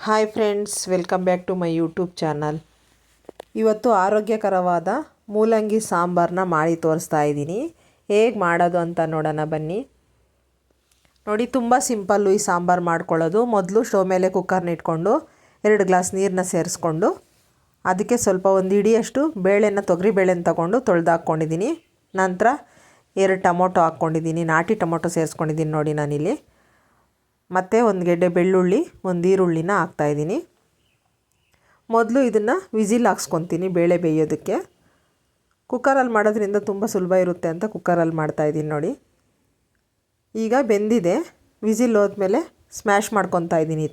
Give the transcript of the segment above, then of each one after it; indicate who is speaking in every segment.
Speaker 1: Hi friends, welcome back to my YouTube channel. ಇವತ್ತು ಆರೋಗ್ಯಕರವಾದ ಮೂಲಂಗಿ ಸಾಂಬಾರನ್ನ ಮಾಡಿ ತೋರಿಸ್ತಾ ಇದ್ದೀನಿ. ಹೇಗೆ ಮಾಡೋದು ಅಂತ ನೋಡೋಣ ಬನ್ನಿ. ನೋಡಿ, ತುಂಬ ಸಿಂಪಲ್ಲು ಈ ಸಾಂಬಾರು ಮಾಡ್ಕೊಳ್ಳೋದು. ಮೊದಲು ಸ್ಟವ್ ಮೇಲೆ ಕುಕ್ಕರ್ನ ಇಟ್ಕೊಂಡು 2 ಗ್ಲಾಸ್ ನೀರನ್ನ ಸೇರಿಸ್ಕೊಂಡು ಅದಕ್ಕೆ ಸ್ವಲ್ಪ ಒಂದು ಹಿಡಿಯಷ್ಟು ತೊಗರಿ ಬೇಳೆನ ತಗೊಂಡು ತೊಳೆದು ಹಾಕ್ಕೊಂಡಿದ್ದೀನಿ. ನಂತರ 2 ಟೊಮೊಟೊ ಹಾಕ್ಕೊಂಡಿದ್ದೀನಿ. ನಾಟಿ ಟೊಮೊಟೊ ಸೇರಿಸ್ಕೊಂಡಿದ್ದೀನಿ ನೋಡಿ ನಾನಿಲ್ಲಿ. ಮತ್ತು 1 ಗೆಡ್ಡೆ ಬೆಳ್ಳುಳ್ಳಿ, 1 ಈರುಳ್ಳಿನ ಹಾಕ್ತಾಯಿದ್ದೀನಿ. ಮೊದಲು ಇದನ್ನು ವಿಸಿಲ್ ಹಾಕ್ಸ್ಕೊತೀನಿ ಬೇಳೆ ಬೇಯೋದಕ್ಕೆ. ಕುಕ್ಕರಲ್ಲಿ ಮಾಡೋದ್ರಿಂದ ತುಂಬ ಸುಲಭ ಇರುತ್ತೆ ಅಂತ ಕುಕ್ಕರಲ್ಲಿ ಮಾಡ್ತಾಯಿದ್ದೀನಿ ನೋಡಿ. ಈಗ ಬೆಂದಿದೆ. ವಿಸಿಲ್ ಹೋದ್ಮೇಲೆ ಸ್ಮ್ಯಾಶ್ ಮಾಡ್ಕೊತಾ ಇದ್ದೀನಿ.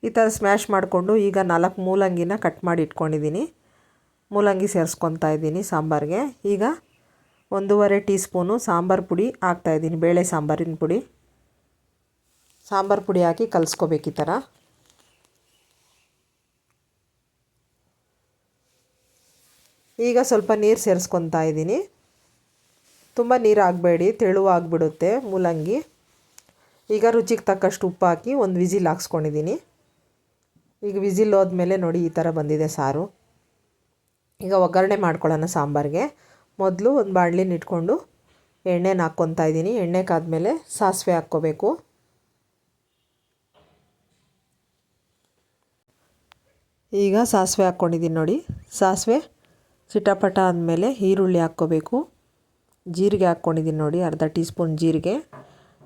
Speaker 1: ಈ ಥರ ಸ್ಮ್ಯಾಶ್ ಮಾಡಿಕೊಂಡು ಈಗ 4 ಮೂಲಂಗಿನ ಕಟ್ ಮಾಡಿ ಇಟ್ಕೊಂಡಿದ್ದೀನಿ. ಮೂಲಂಗಿ ಸೇರಿಸ್ಕೊತಾ ಇದ್ದೀನಿ ಸಾಂಬಾರಿಗೆ. ಈಗ 1.5 ಟೀ ಸ್ಪೂನು ಸಾಂಬಾರು ಪುಡಿ ಹಾಕ್ತಾಯಿದ್ದೀನಿ. ಬೇಳೆ ಸಾಂಬಾರಿನ ಪುಡಿ. ಸಾಂಬಾರು ಪುಡಿ ಹಾಕಿ ಕಲಿಸ್ಕೋಬೇಕು ಈ ಥರ. ಈಗ ಸ್ವಲ್ಪ ನೀರು ಸೇರಿಸ್ಕೊತಾ ಇದ್ದೀನಿ. ತುಂಬ ನೀರು ಹಾಕಬೇಡಿ, ತೆಳುವಾಗಿಬಿಡುತ್ತೆ ಮೂಲಂಗಿ. ಈಗ ರುಚಿಗೆ ತಕ್ಕಷ್ಟು ಉಪ್ಪು ಹಾಕಿ 1 ವಿಸಿಲ್ ಹಾಕ್ಸ್ಕೊಂಡಿದ್ದೀನಿ. ಈಗ ವಿಸಿಲ್ ಹೋದ್ಮೇಲೆ ನೋಡಿ ಈ ಥರ ಬಂದಿದೆ ಸಾರು. ಈಗ ಒಗ್ಗರಣೆ ಮಾಡ್ಕೊಳ್ಳೋಣ ಸಾಂಬಾರಿಗೆ. ಮೊದಲು ಒಂದು ಬಾಣಲಿನ ಇಟ್ಕೊಂಡು ಎಣ್ಣೆನ ಹಾಕ್ಕೊತಾ ಇದ್ದೀನಿ. ಎಣ್ಣೆ ಕಾದ್ಮೇಲೆ ಸಾಸಿವೆ ಹಾಕ್ಕೋಬೇಕು. ಈಗ ಸಾಸಿವೆ ಹಾಕ್ಕೊಂಡಿದ್ದೀನಿ ನೋಡಿ. ಸಾಸಿವೆ ಚಿಟಪಟ ಅಂದಮೇಲೆ ಈರುಳ್ಳಿ ಹಾಕ್ಕೋಬೇಕು. ಜೀರಿಗೆ ಹಾಕ್ಕೊಂಡಿದ್ದೀನಿ ನೋಡಿ, ಅರ್ಧ ಟೀ ಸ್ಪೂನ್ ಜೀರಿಗೆ.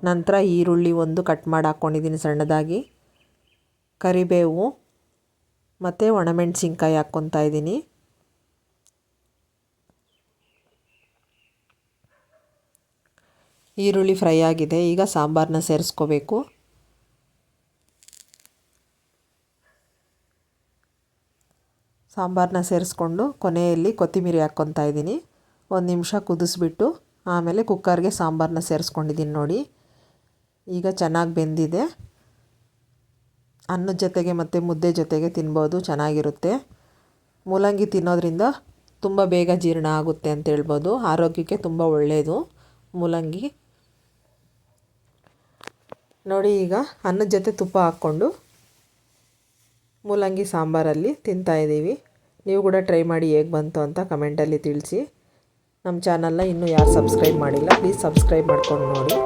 Speaker 1: ನಂತರ ಈರುಳ್ಳಿ 1 ಕಟ್ ಮಾಡಿ ಹಾಕ್ಕೊಂಡಿದ್ದೀನಿ ಸಣ್ಣದಾಗಿ. ಕರಿಬೇವು ಮತ್ತು ಒಣಮೆಣಸಿನ್ಕಾಯಿ ಹಾಕ್ಕೊತಾ ಇದ್ದೀನಿ. ಈರುಳ್ಳಿ ಫ್ರೈ ಆಗಿದೆ. ಈಗ ಸಾಂಬಾರನ್ನ ಸೇರಿಸ್ಕೋಬೇಕು. ಸಾಂಬಾರನ್ನ ಸೇರಿಸ್ಕೊಂಡು ಕೊನೆಯಲ್ಲಿ ಕೊತ್ತಂಬರಿ ಹಾಕ್ಕೊತಾ ಇದ್ದೀನಿ. 1 ನಿಮಿಷ ಕುದಿಸ್ಬಿಟ್ಟು ಆಮೇಲೆ ಕುಕ್ಕರ್ಗೆ ಸಾಂಬಾರನ್ನ ಸೇರಿಸ್ಕೊಂಡಿದ್ದೀನಿ ನೋಡಿ. ಈಗ ಚೆನ್ನಾಗಿ ಬೆಂದಿದೆ. ಅನ್ನದ ಜೊತೆಗೆ ಮತ್ತು ಮುದ್ದೆ ಜೊತೆಗೆ ತಿನ್ಬೋದು, ಚೆನ್ನಾಗಿರುತ್ತೆ. ಮೂಲಂಗಿ ತಿನ್ನೋದ್ರಿಂದ ತುಂಬ ಬೇಗ ಜೀರ್ಣ ಆಗುತ್ತೆ ಅಂತ ಹೇಳ್ಬೋದು. ಆರೋಗ್ಯಕ್ಕೆ ತುಂಬ ಒಳ್ಳೆಯದು ಮೂಲಂಗಿ ನೋಡಿ. ಈಗ ಅನ್ನದ ಜೊತೆ ತುಪ್ಪ ಹಾಕ್ಕೊಂಡು ಮೂಲಂಗಿ ಸಾಂಬಾರಲ್ಲಿ ತಿಂತಾಯಿದ್ದೀವಿ. ನೀವು ಕೂಡ ಟ್ರೈ ಮಾಡಿ ಹೇಗೆ ಬಂತು ಅಂತ ಕಮೆಂಟಲ್ಲಿ ತಿಳಿಸಿ. ನಮ್ಮ ಚಾನಲ್ನ ಇನ್ನೂ ಯಾರು ಸಬ್ಸ್ಕ್ರೈಬ್ ಮಾಡಿಲ್ಲ, ಪ್ಲೀಸ್ ಸಬ್ಸ್ಕ್ರೈಬ್ ಮಾಡ್ಕೊಂಡು ನೋಡಿ.